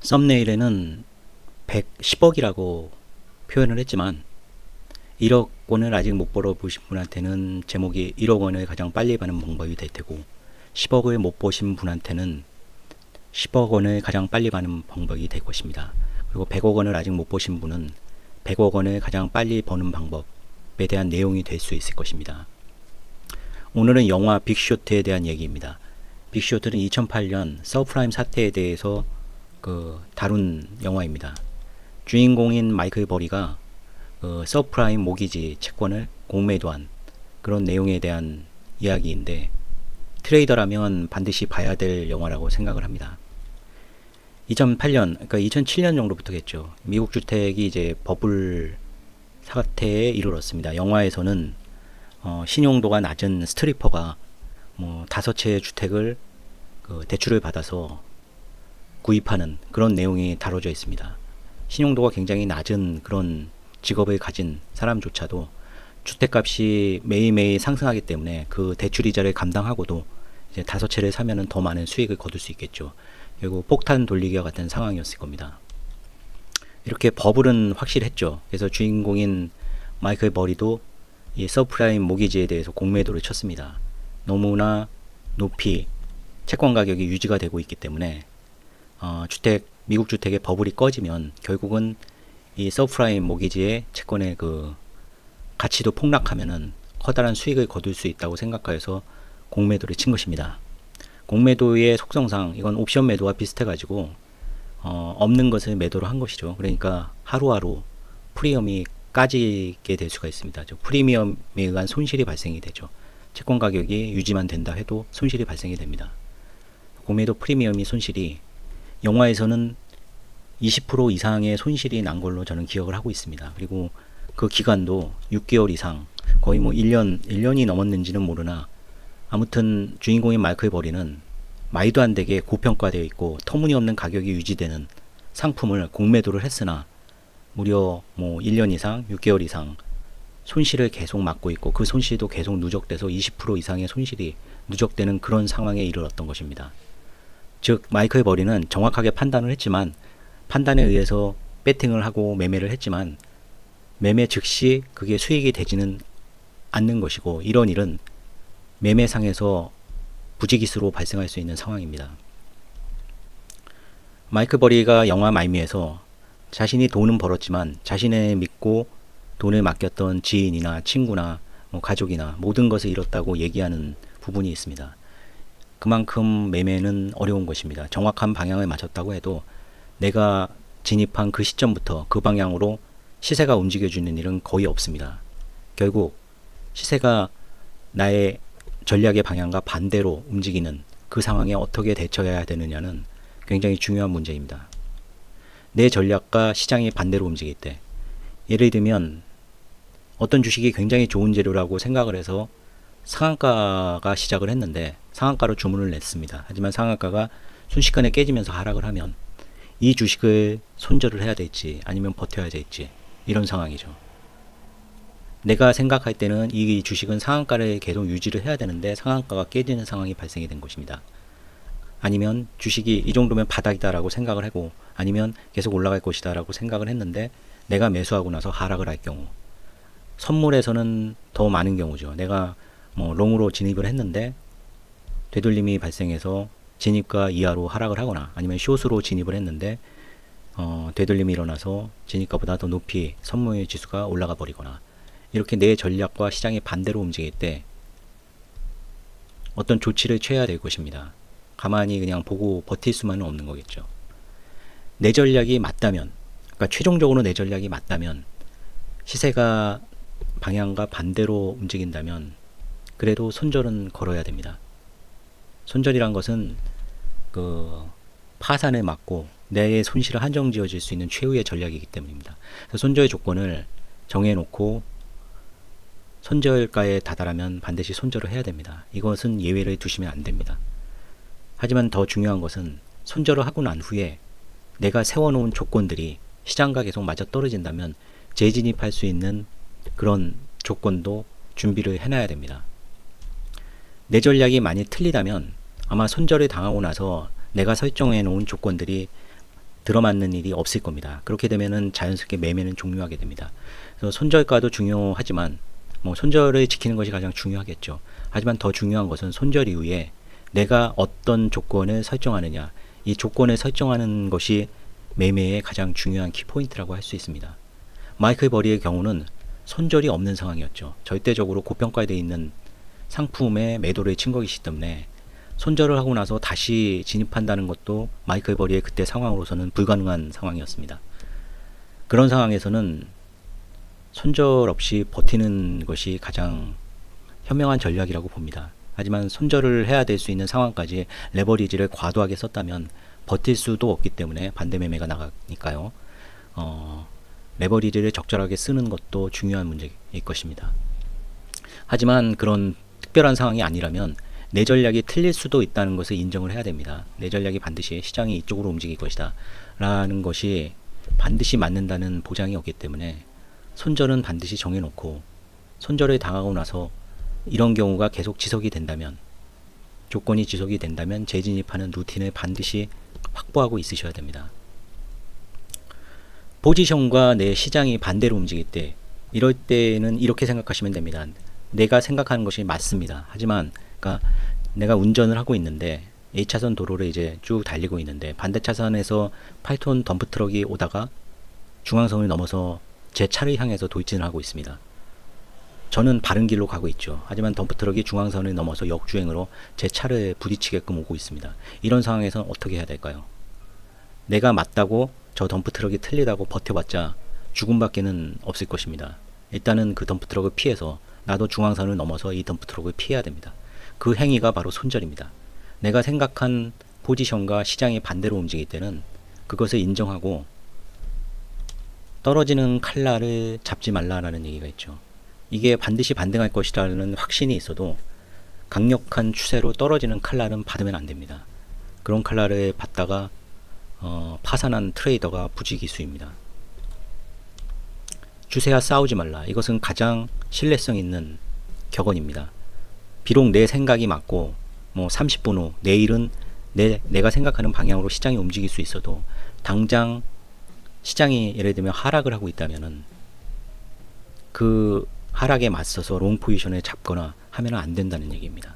썸네일에는 110억이라고 표현을 했지만 1억 원을 아직 못 벌어보신 분한테는 제목이 1억 원을 가장 빨리 버는 방법이 될 테고, 10억을 못 보신 분한테는 10억 원을 가장 빨리 버는 방법이 될 것입니다. 그리고 100억 원을 아직 못 보신 분은 100억 원을 가장 빨리 버는 방법에 대한 내용이 될 수 있을 것입니다. 오늘은 영화 빅쇼트에 대한 얘기입니다. 빅쇼트는 2008년 서프라임 사태에 대해서 다룬 영화입니다. 주인공인 마이클 버리가 서프라임 모기지 채권을 공매도한 그런 내용에 대한 이야기인데, 트레이더라면 반드시 봐야 될 영화라고 생각을 합니다. 2008년, 그러니까 2007년 정도부터겠죠. 미국 주택이 이제 버블 사태에 이르렀습니다. 영화에서는 신용도가 낮은 스트리퍼가 뭐 5채의 주택을 대출을 받아서 구입하는 그런 내용이 다뤄져 있습니다. 신용도가 굉장히 낮은 그런 직업을 가진 사람조차도 주택값이 매일매일 상승하기 때문에 그 대출 이자를 감당하고도 이제 5채를 사면은 더 많은 수익을 거둘 수 있겠죠. 그리고 폭탄 돌리기와 같은 상황이었을 겁니다. 이렇게 버블은 확실했죠. 그래서 주인공인 마이클 버리도 이 서프라임 모기지에 대해서 공매도를 쳤습니다. 너무나 높이 채권 가격이 유지가 되고 있기 때문에 미국 주택의 버블이 꺼지면 결국은 이 서프라임 모기지의 채권의 가치도 폭락하면은 커다란 수익을 거둘 수 있다고 생각하여서 공매도를 친 것입니다. 공매도의 속성상 이건 옵션 매도와 비슷해가지고 없는 것을 매도로 한 것이죠. 그러니까 하루하루 프리미엄이 까지게 될 수가 있습니다. 프리미엄에 의한 손실이 발생이 되죠. 채권 가격이 유지만 된다 해도 손실이 발생이 됩니다. 공매도 프리미엄이 손실이 영화에서는 20% 이상의 손실이 난 걸로 저는 기억을 하고 있습니다. 그리고 그 기간도 6개월 이상, 거의 뭐 1년이 넘었는지는 모르나, 아무튼 주인공인 마이클 버리는 말도 안 되게 고평가되어 있고 터무니없는 가격이 유지되는 상품을 공매도를 했으나 무려 뭐 1년 이상, 6개월 이상 손실을 계속 맞고 있고, 그 손실도 계속 누적돼서 20% 이상의 손실이 누적되는 그런 상황에 이르렀던 것입니다. 즉 마이클 버리는 정확하게 판단을 했지만, 판단에 의해서 배팅을 하고 매매를 했지만 매매 즉시 그게 수익이 되지는 않는 것이고, 이런 일은 매매상에서 부지기수로 발생할 수 있는 상황입니다. 마이클 버리가 영화 말미에서 자신이 돈은 벌었지만 자신을 믿고 돈을 맡겼던 지인이나 친구나 뭐 가족이나 모든 것을 잃었다고 얘기하는 부분이 있습니다. 그만큼 매매는 어려운 것입니다. 정확한 방향을 맞췄다고 해도 내가 진입한 그 시점부터 그 방향으로 시세가 움직여주는 일은 거의 없습니다. 결국 시세가 나의 전략의 방향과 반대로 움직이는 그 상황에 어떻게 대처해야 되느냐는 굉장히 중요한 문제입니다. 내 전략과 시장이 반대로 움직일 때, 예를 들면 어떤 주식이 굉장히 좋은 재료라고 생각을 해서 상한가가 시작을 했는데 상한가로 주문을 냈습니다. 하지만 상한가가 순식간에 깨지면서 하락을 하면 이 주식을 손절을 해야 될지 아니면 버텨야 될지, 이런 상황이죠. 내가 생각할 때는 이 주식은 상한가를 계속 유지를 해야 되는데 상한가가 깨지는 상황이 발생이 된 것입니다. 아니면 주식이 이 정도면 바닥이다 라고 생각을 하고, 아니면 계속 올라갈 것이다 라고 생각을 했는데 내가 매수하고 나서 하락을 할 경우, 선물에서는 더 많은 경우죠. 내가 뭐 롱으로 진입을 했는데 되돌림이 발생해서 진입가 이하로 하락을 하거나, 아니면 숏으로 진입을 했는데 되돌림이 일어나서 진입가보다 더 높이 선물 지수가 올라가 버리거나, 이렇게 내 전략과 시장이 반대로 움직일 때 어떤 조치를 취해야 될 것입니다. 가만히 그냥 보고 버틸 수만은 없는 거겠죠. 내 전략이 맞다면, 그러니까 최종적으로 내 전략이 맞다면, 시세가 방향과 반대로 움직인다면 그래도 손절은 걸어야 됩니다. 손절이란 것은 파산을 막고 내 손실을 한정지어질 수 있는 최후의 전략이기 때문입니다. 그래서 손절 조건을 정해놓고 손절가에 다다르면 반드시 손절을 해야 됩니다. 이것은 예외를 두시면 안 됩니다. 하지만 더 중요한 것은 손절을 하고 난 후에 내가 세워놓은 조건들이 시장과 계속 맞아떨어진다면 재진입할 수 있는 그런 조건도 준비를 해놔야 됩니다. 내 전략이 많이 틀리다면 아마 손절을 당하고 나서 내가 설정해 놓은 조건들이 들어맞는 일이 없을 겁니다. 그렇게 되면은 자연스럽게 매매는 종료하게 됩니다. 그래서 손절가도 중요하지만 뭐 손절을 지키는 것이 가장 중요하겠죠. 하지만 더 중요한 것은 손절 이후에 내가 어떤 조건을 설정하느냐, 이 조건을 설정하는 것이 매매의 가장 중요한 키포인트라고 할 수 있습니다. 마이클 버리의 경우는 손절이 없는 상황이었죠. 절대적으로 고평가되어 있는 상품에 매도를 친 것이기 때문에 손절을 하고 나서 다시 진입한다는 것도 마이클 버리의 그때 상황으로서는 불가능한 상황이었습니다. 그런 상황에서는 손절 없이 버티는 것이 가장 현명한 전략이라고 봅니다. 하지만 손절을 해야 될 수 있는 상황까지 레버리지를 과도하게 썼다면 버틸 수도 없기 때문에 반대 매매가 나가니까요. 레버리지를 적절하게 쓰는 것도 중요한 문제일 것입니다. 하지만 그런 특별한 상황이 아니라면 내 전략이 틀릴 수도 있다는 것을 인정을 해야 됩니다. 내 전략이 반드시 시장이 이쪽으로 움직일 것이다 라는 것이 반드시 맞는다는 보장이 없기 때문에 손절은 반드시 정해놓고 손절을 당하고 나서 이런 경우가 계속 지속이 된다면, 조건이 지속이 된다면 재진입하는 루틴을 반드시 확보하고 있으셔야 됩니다. 포지션과 내 시장이 반대로 움직일 때, 이럴 때는 이렇게 생각하시면 됩니다. 내가 생각하는 것이 맞습니다. 하지만 그러니까 내가 운전을 하고 있는데 1차선 도로를 이제 쭉 달리고 있는데 반대 차선에서 8톤 덤프트럭이 오다가 중앙선을 넘어서 제 차를 향해서 돌진을 하고 있습니다. 저는 바른 길로 가고 있죠. 하지만 덤프트럭이 중앙선을 넘어서 역주행으로 제 차를 부딪히게끔 오고 있습니다. 이런 상황에서는 어떻게 해야 될까요? 내가 맞다고 저 덤프트럭이 틀리다고 버텨봤자 죽음밖에는 없을 것입니다. 일단은 그 덤프트럭을 피해서 나도 중앙선을 넘어서 이 덤프트럭을 피해야 됩니다. 그 행위가 바로 손절입니다. 내가 생각한 포지션과 시장이 반대로 움직일 때는 그것을 인정하고 떨어지는 칼날을 잡지 말라라는 얘기가 있죠. 이게 반드시 반등할 것이라는 확신이 있어도 강력한 추세로 떨어지는 칼날은 받으면 안 됩니다. 그런 칼날을 받다가 파산한 트레이더가 부지기수입니다. 추세와 싸우지 말라. 이것은 가장 신뢰성 있는 격언입니다. 비록 내 생각이 맞고 뭐 30분 후 내일은 내가 생각하는 방향으로 시장이 움직일 수 있어도 당장 시장이 예를 들면 하락을 하고 있다면은 그 하락에 맞서서 롱 포지션을 잡거나 하면 안 된다는 얘기입니다.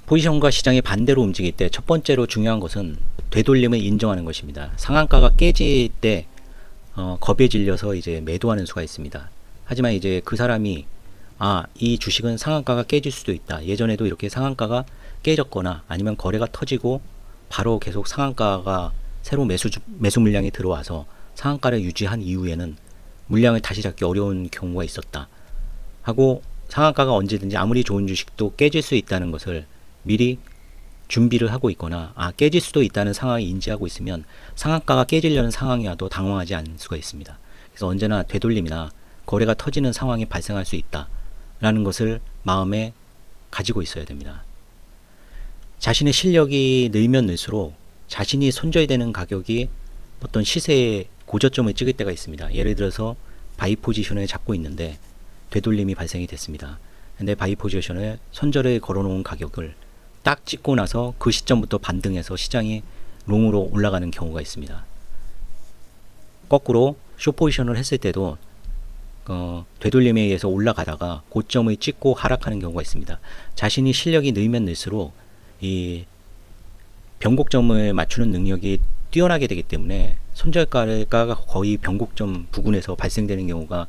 포지션과 시장이 반대로 움직일 때 첫 번째로 중요한 것은 되돌림을 인정하는 것입니다. 상한가가 깨질 때 겁에 질려서 이제 매도하는 수가 있습니다. 하지만 이제 그 사람이 이 주식은 상한가가 깨질 수도 있다. 예전에도 이렇게 상한가가 깨졌거나 아니면 거래가 터지고 바로 계속 상한가가 새로 매수 물량이 들어와서 상한가를 유지한 이후에는 물량을 다시 잡기 어려운 경우가 있었다 하고, 상한가가 언제든지 아무리 좋은 주식도 깨질 수 있다는 것을 미리 준비를 하고 있거나 깨질 수도 있다는 상황을 인지하고 있으면 상한가가 깨지려는 상황이 와도 당황하지 않을 수가 있습니다. 그래서 언제나 되돌림이나 거래가 터지는 상황이 발생할 수 있다 라는 것을 마음에 가지고 있어야 됩니다. 자신의 실력이 늘면 늘수록 자신이 손절되는 가격이 어떤 시세의 고저점을 찍을 때가 있습니다. 예를 들어서 바이 포지션을 잡고 있는데 되돌림이 발생이 됐습니다. 근데 바이 포지션을 손절에 걸어놓은 가격을 딱 찍고 나서 그 시점부터 반등해서 시장이 롱으로 올라가는 경우가 있습니다. 거꾸로 숏 포지션을 했을 때도 되돌림에 의해서 올라가다가 고점을 찍고 하락하는 경우가 있습니다. 자신이 실력이 늘면 늘수록 이 변곡점을 맞추는 능력이 뛰어나게 되기 때문에 손절가가 거의 변곡점 부근에서 발생되는 경우가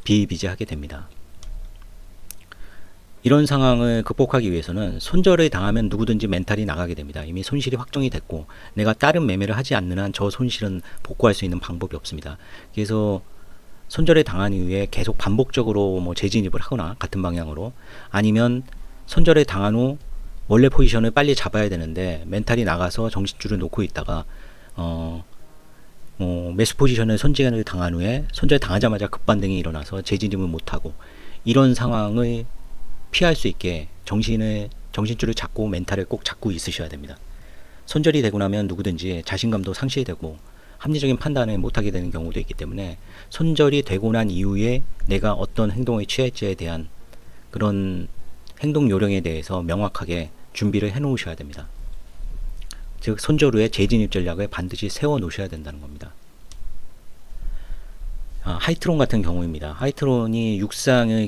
비일비재하게 됩니다. 이런 상황을 극복하기 위해서는 손절을 당하면 누구든지 멘탈이 나가게 됩니다. 이미 손실이 확정이 됐고 내가 다른 매매를 하지 않는 한 저 손실은 복구할 수 있는 방법이 없습니다. 그래서 손절을 당한 이후에 계속 반복적으로 뭐 재진입을 하거나 같은 방향으로, 아니면 손절을 당한 후 원래 포지션을 빨리 잡아야 되는데 멘탈이 나가서 정신줄을 놓고 있다가 매수 포지션을 손절을 당한 후에 손절 당하자마자 급반등이 일어나서 재진입을 못하고, 이런 상황을 피할 수 있게 정신줄을 잡고 멘탈을 꼭 잡고 있으셔야 됩니다. 손절이 되고 나면 누구든지 자신감도 상실되고 합리적인 판단을 못하게 되는 경우도 있기 때문에 손절이 되고 난 이후에 내가 어떤 행동을 취할지에 대한 그런 행동 요령에 대해서 명확하게 준비를 해 놓으셔야 됩니다. 즉 손절후에 재진입 전략을 반드시 세워 놓으셔야 된다는 겁니다. 하이트론 같은 경우입니다. 하이트론이 육상을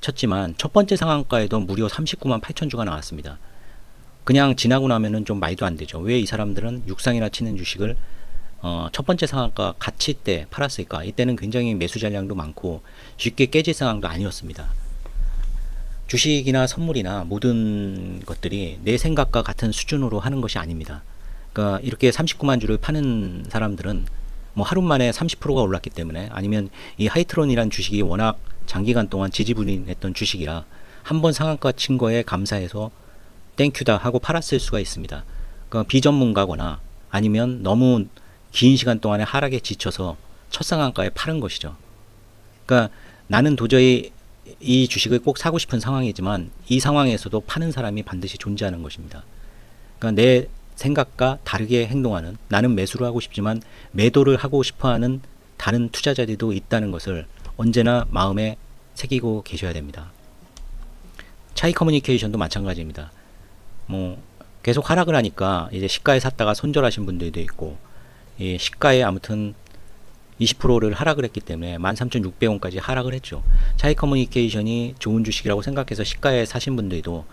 쳤지만 첫 번째 상한가에도 무려 39만 8천 주가 나왔습니다. 그냥 지나고 나면은 좀 말도 안 되죠. 왜 이 사람들은 육상이나 치는 주식을 첫 번째 상한가 같이 때 팔았을까? 이때는 굉장히 매수 잔량도 많고 쉽게 깨질 상황도 아니었습니다. 주식이나 선물이나 모든 것들이 내 생각과 같은 수준으로 하는 것이 아닙니다. 그러니까 이렇게 39만 주를 파는 사람들은 뭐 하루 만에 30%가 올랐기 때문에, 아니면 이 하이트론이란 주식이 워낙 장기간 동안 지지부진했던 주식이라 한 번 상한가 친 거에 감사해서 땡큐다 하고 팔았을 수가 있습니다. 그러니까 비전문가거나 아니면 너무 긴 시간 동안에 하락에 지쳐서 첫 상한가에 파는 것이죠. 그러니까 나는 도저히 이 주식을 꼭 사고 싶은 상황이지만 이 상황에서도 파는 사람이 반드시 존재하는 것입니다. 그러니까 내 생각과 다르게 행동하는, 나는 매수를 하고 싶지만 매도를 하고 싶어하는 다른 투자자들도 있다는 것을 언제나 마음에 새기고 계셔야 됩니다. 차이 커뮤니케이션도 마찬가지입니다. 뭐 계속 하락을 하니까 이제 시가에 샀다가 손절하신 분들도 있고, 이 시가에 아무튼 20%를 하락을 했기 때문에 13,600원까지 하락을 했죠. 차이 커뮤니케이션이 좋은 주식이라고 생각해서 시가에 사신 분들도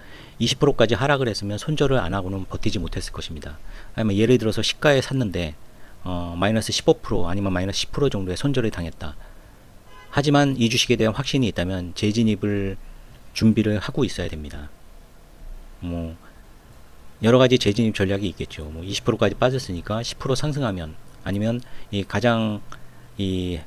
20%까지 하락을 했으면 손절을 안 하고는 버티지 못했을 것입니다. 아니면 예를 들어서 시가에 샀는데 마이너스 15% 아니면 마이너스 10% 정도의 손절을 당했다. 하지만 이 주식에 대한 확신이 있다면 재진입을 준비를 하고 있어야 됩니다. 뭐 여러 가지 재진입 전략이 있겠죠. 뭐 20%까지 빠졌으니까 10% 상승하면, 아니면 이 가장 이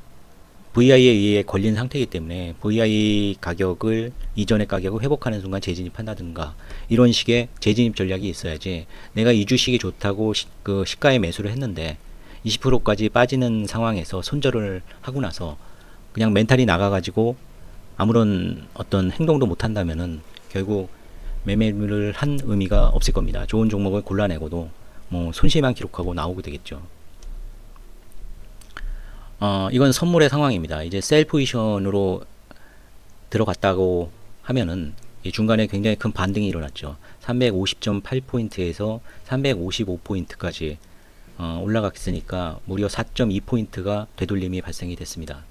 VI에 의해 걸린 상태이기 때문에 VI 가격을 이전의 가격을 회복하는 순간 재진입한다든가, 이런 식의 재진입 전략이 있어야지, 내가 이 주식이 좋다고 그 시가에 매수를 했는데 20%까지 빠지는 상황에서 손절을 하고 나서 그냥 멘탈이 나가가지고 아무런 어떤 행동도 못 한다면은 결국 매매를 한 의미가 없을 겁니다. 좋은 종목을 골라내고도 뭐 손실만 기록하고 나오게 되겠죠. 이건 선물의 상황입니다. 이제 셀 포지션으로 들어갔다고 하면은 이 중간에 굉장히 큰 반등이 일어났죠. 350.8포인트에서 355포인트까지 올라갔으니까 무려 4.2포인트가 되돌림이 발생이 됐습니다.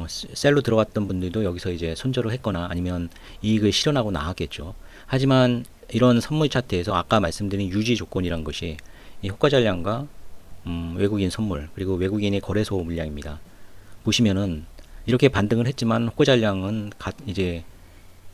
셀로 들어갔던 분들도 여기서 이제 손절을 했거나 아니면 이익을 실현하고 나왔겠죠. 하지만 이런 선물 차트에서 아까 말씀드린 유지 조건이란 것이 이 호가 잔량과 외국인 선물, 그리고 외국인의 거래소 물량입니다. 보시면은 이렇게 반등을 했지만 호가 잔량은 이제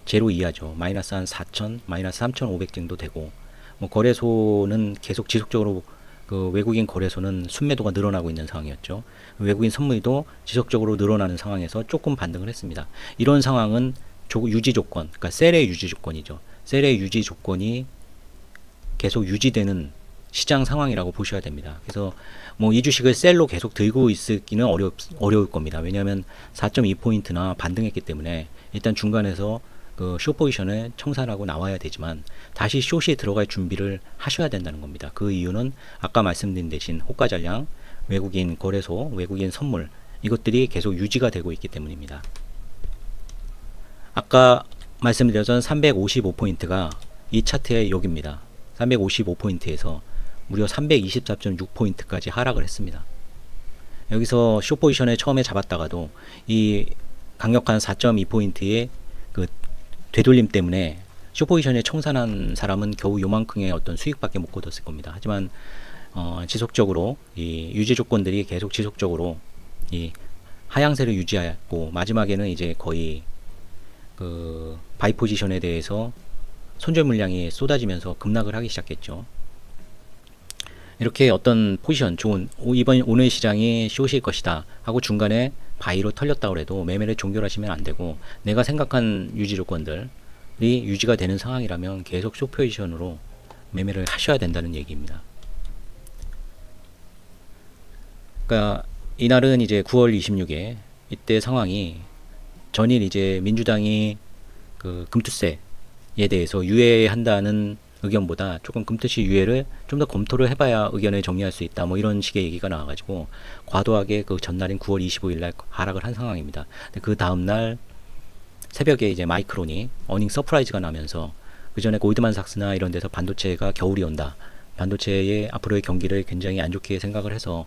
제로 이하죠. 마이너스 한 4,000, 마이너스 3,500 정도 되고, 뭐 거래소는 계속 지속적으로 그 외국인 거래소는 순매도가 늘어나고 있는 상황이었죠. 외국인 선물도 지속적으로 늘어나는 상황에서 조금 반등을 했습니다. 이런 상황은 유지 조건, 그러니까 셀의 유지 조건이죠. 셀의 유지 조건이 계속 유지되는 시장 상황이라고 보셔야 됩니다. 그래서 뭐 이 주식을 셀로 계속 들고 있기는 어려울 겁니다. 왜냐하면 4.2포인트나 반등했기 때문에 일단 중간에서 그 숏 포지션을 청산하고 나와야 되지만 다시 숏이 들어갈 준비를 하셔야 된다는 겁니다. 그 이유는 아까 말씀드린 대신 호가 잔량, 외국인 거래소, 외국인 선물, 이것들이 계속 유지가 되고 있기 때문입니다. 아까 말씀드렸던 355포인트가 이 차트의 여기입니다. 355포인트에서 무려 324.6포인트까지 하락을 했습니다. 여기서 숏 포지션을 처음에 잡았다가도 이 강력한 4.2포인트의 그 되돌림 때문에 숏 포지션에 청산한 사람은 겨우 요만큼의 어떤 수익밖에 못 거뒀을 겁니다. 하지만 지속적으로 이 유지 조건들이 계속 지속적으로 이 하향세를 유지하고 마지막에는 이제 거의 그 바이 포지션에 대해서 손절 물량이 쏟아지면서 급락을 하기 시작했죠. 이렇게 어떤 포지션 좋은 오늘 시장이 숏일 것이다 하고 중간에 바이로 털렸다고 해도 매매를 종결하시면 안 되고, 내가 생각한 유지 조건들이 유지가 되는 상황이라면 계속 숏 포지션으로 매매를 하셔야 된다는 얘기입니다. 그러니까 이날은 이제 9월 26일, 이때 상황이 전일 이제 민주당이 그 금투세에 대해서 유예한다는 의견보다 조금 금투시 유예를 좀 더 검토를 해봐야 의견을 정리할 수 있다, 뭐 이런 식의 얘기가 나와가지고 과도하게 그 전날인 9월 25일날 하락을 한 상황입니다. 그 다음날 새벽에 이제 마이크론이 어닝 서프라이즈가 나면서 그 전에 골드만삭스나 이런 데서 반도체가 겨울이 온다, 반도체의 앞으로의 경기를 굉장히 안 좋게 생각을 해서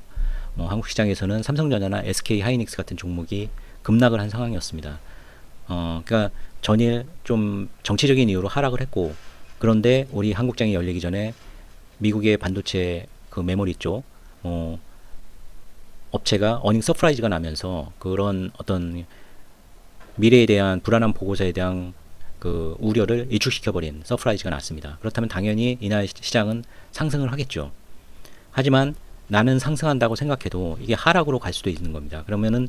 한국 시장에서는 삼성전자나 SK 하이닉스 같은 종목이 급락을 한 상황이었습니다. 그러니까 전일 좀 정치적인 이유로 하락을 했고, 그런데 우리 한국장이 열리기 전에 미국의 반도체 그 메모리 쪽 업체가 어닝 서프라이즈가 나면서 그런 어떤 미래에 대한 불안한 보고서에 대한 그 우려를 일축시켜버린 서프라이즈가 났습니다. 그렇다면 당연히 이날 시장은 상승을 하겠죠. 하지만 나는 상승한다고 생각해도 이게 하락으로 갈 수도 있는 겁니다. 그러면은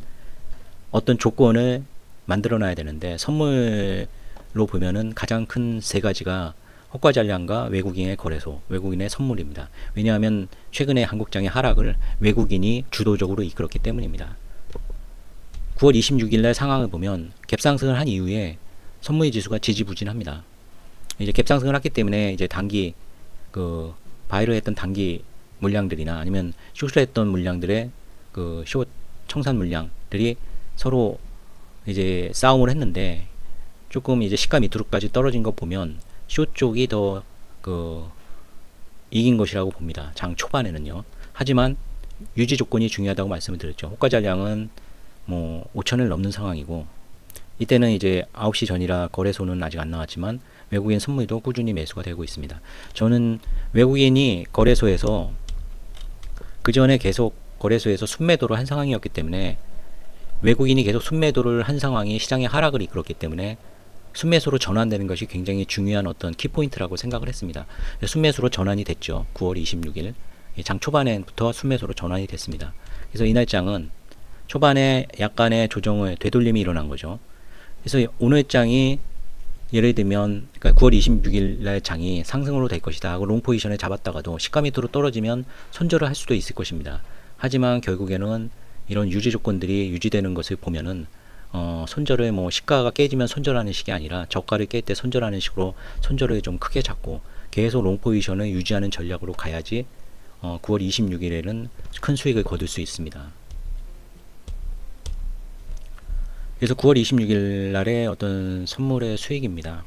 어떤 조건을 만들어 놔야 되는데, 선물로 보면은 가장 큰 세 가지가 호가전량과 외국인의 거래소, 외국인의 선물입니다. 왜냐하면 최근에 한국장의 하락을 외국인이 주도적으로 이끌었기 때문입니다. 9월 26일 날 상황을 보면 갭상승을 한 이후에 선물 지수가 지지부진합니다. 이제 갭상승을 했기 때문에 이제 단기 그 바이를 했던 단기 물량들이나 아니면 숏을 했던 물량들의 그 숏 청산 물량들이 서로 이제 싸움을 했는데, 조금 이제 시가 밑으로까지 떨어진 거 보면 숏 쪽이 더 그 이긴 것이라고 봅니다. 장 초반에는요. 하지만 유지 조건이 중요하다고 말씀을 드렸죠. 호가전량은 뭐 5천을 넘는 상황이고, 이때는 이제 9시 전이라 거래소는 아직 안 나왔지만 외국인 선물도 꾸준히 매수가 되고 있습니다. 저는 외국인이 거래소에서 그 전에 계속 거래소에서 순매도를 한 상황이었기 때문에, 외국인이 계속 순매도를 한 상황이 시장의 하락을 이끌었기 때문에 순매수로 전환되는 것이 굉장히 중요한 어떤 키포인트라고 생각을 했습니다. 순매수로 전환이 됐죠. 9월 26일 장 초반에부터 순매수로 전환이 됐습니다. 그래서 이날 장은 초반에 약간의 조정을 되돌림이 일어난 거죠. 그래서 오늘 장이 예를 들면 그러니까 9월 26일 날 장이 상승으로 될 것이다 하고 롱 포지션을 잡았다가도 시가 밑으로 떨어지면 손절을 할 수도 있을 것입니다. 하지만 결국에는 이런 유지 조건들이 유지되는 것을 보면은 손절을 뭐 시가가 깨지면 손절하는 식이 아니라 저가를 깰 때 손절하는 식으로 손절을 좀 크게 잡고 계속 롱 포지션을 유지하는 전략으로 가야지 9월 26일에는 큰 수익을 거둘 수 있습니다. 그래서 9월 26일 날에 어떤 선물의 수익입니다.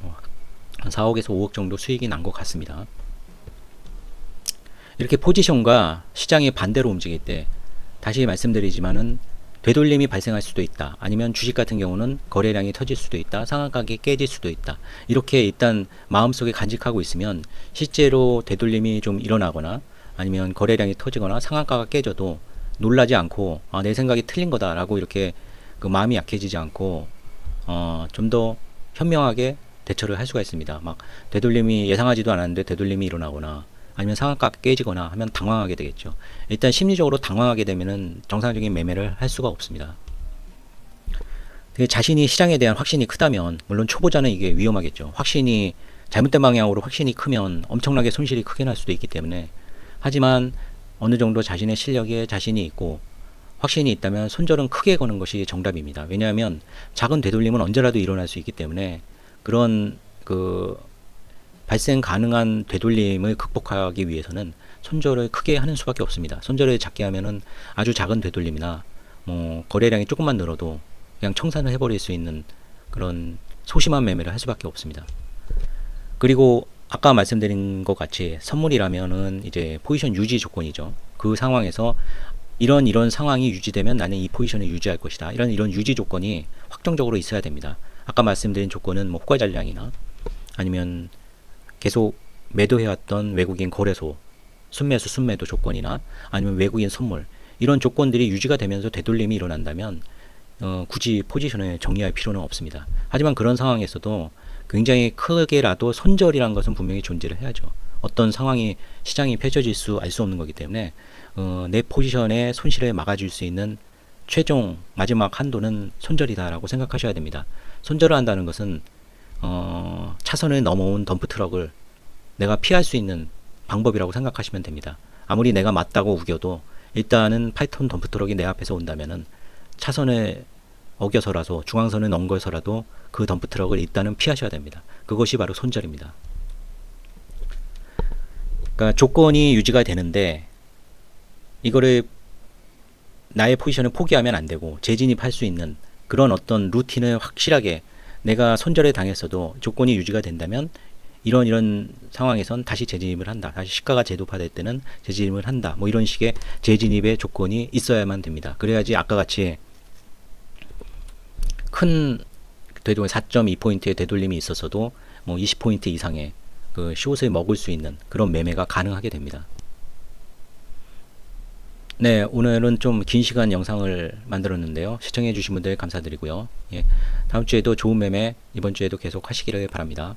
한 4억에서 5억 정도 수익이 난 것 같습니다. 이렇게 포지션과 시장이 반대로 움직일 때 다시 말씀드리지만은 되돌림이 발생할 수도 있다. 아니면 주식 같은 경우는 거래량이 터질 수도 있다. 상한가격이 깨질 수도 있다. 이렇게 일단 마음속에 간직하고 있으면 실제로 되돌림이 좀 일어나거나 아니면 거래량이 터지거나 상한가가 깨져도 놀라지 않고 내 생각이 틀린 거다라고 이렇게 그 마음이 약해지지 않고 좀 더 현명하게 대처를 할 수가 있습니다. 막 되돌림이 예상하지도 않았는데 되돌림이 일어나거나 아니면 상한가가 깨지거나 하면 당황하게 되겠죠. 일단 심리적으로 당황하게 되면은 정상적인 매매를 할 수가 없습니다. 자신이 시장에 대한 확신이 크다면 물론 초보자는 이게 위험하겠죠. 확신이 잘못된 방향으로 확신이 크면 엄청나게 손실이 크게 날 수도 있기 때문에, 하지만 어느 정도 자신의 실력에 자신이 있고 확신이 있다면 손절은 크게 거는 것이 정답입니다. 왜냐하면 작은 되돌림은 언제라도 일어날 수 있기 때문에 그런 그 발생 가능한 되돌림을 극복하기 위해서는 손절을 크게 하는 수밖에 없습니다. 손절을 작게 하면은 아주 작은 되돌림이나 뭐 거래량이 조금만 늘어도 그냥 청산을 해버릴 수 있는 그런 소심한 매매를 할 수밖에 없습니다. 그리고 아까 말씀드린 것 같이 선물이라면은 이제 포지션 유지 조건이죠. 그 상황에서 이런 상황이 유지되면 나는 이 포지션을 유지할 것이다. 이런 유지 조건이 확정적으로 있어야 됩니다. 아까 말씀드린 조건은 뭐 호가 전량이나 아니면 계속 매도해왔던 외국인 거래소 순매수 순매도 조건이나 아니면 외국인 선물, 이런 조건들이 유지가 되면서 되돌림이 일어난다면 굳이 포지션을 정리할 필요는 없습니다. 하지만 그런 상황에서도 굉장히 크게라도 손절이라는 것은 분명히 존재를 해야죠. 어떤 상황이 시장이 펼쳐질 수 알 수 없는 거기 때문에 내 포지션의 손실을 막아줄 수 있는 최종 마지막 한도는 손절이다라고 생각하셔야 됩니다. 손절을 한다는 것은 차선을 넘어온 덤프트럭을 내가 피할 수 있는 방법이라고 생각하시면 됩니다. 아무리 내가 맞다고 우겨도 일단은 8톤 덤프트럭이 내 앞에서 온다면은 차선을 어겨서라도 중앙선을 넘겨서라도 그 덤프트럭을 일단은 피하셔야 됩니다. 그것이 바로 손절입니다. 그러니까 조건이 유지가 되는데 이거를 나의 포지션을 포기하면 안 되고 재진입할 수 있는 그런 어떤 루틴을 확실하게, 내가 손절에 당했어도 조건이 유지가 된다면 이런 상황에선 다시 재진입을 한다. 다시 시가가 재도파될 때는 재진입을 한다. 뭐 이런 식의 재진입의 조건이 있어야만 됩니다. 그래야지 아까 같이 큰 되돌림 4.2포인트의 되돌림이 있어서도 뭐 20포인트 이상의 그 숏을 먹을 수 있는 그런 매매가 가능하게 됩니다. 네, 오늘은 좀 긴 시간 영상을 만들었는데요. 시청해 주신 분들 감사드리고요. 예, 다음 주에도 좋은 매매 이번 주에도 계속 하시기를 바랍니다.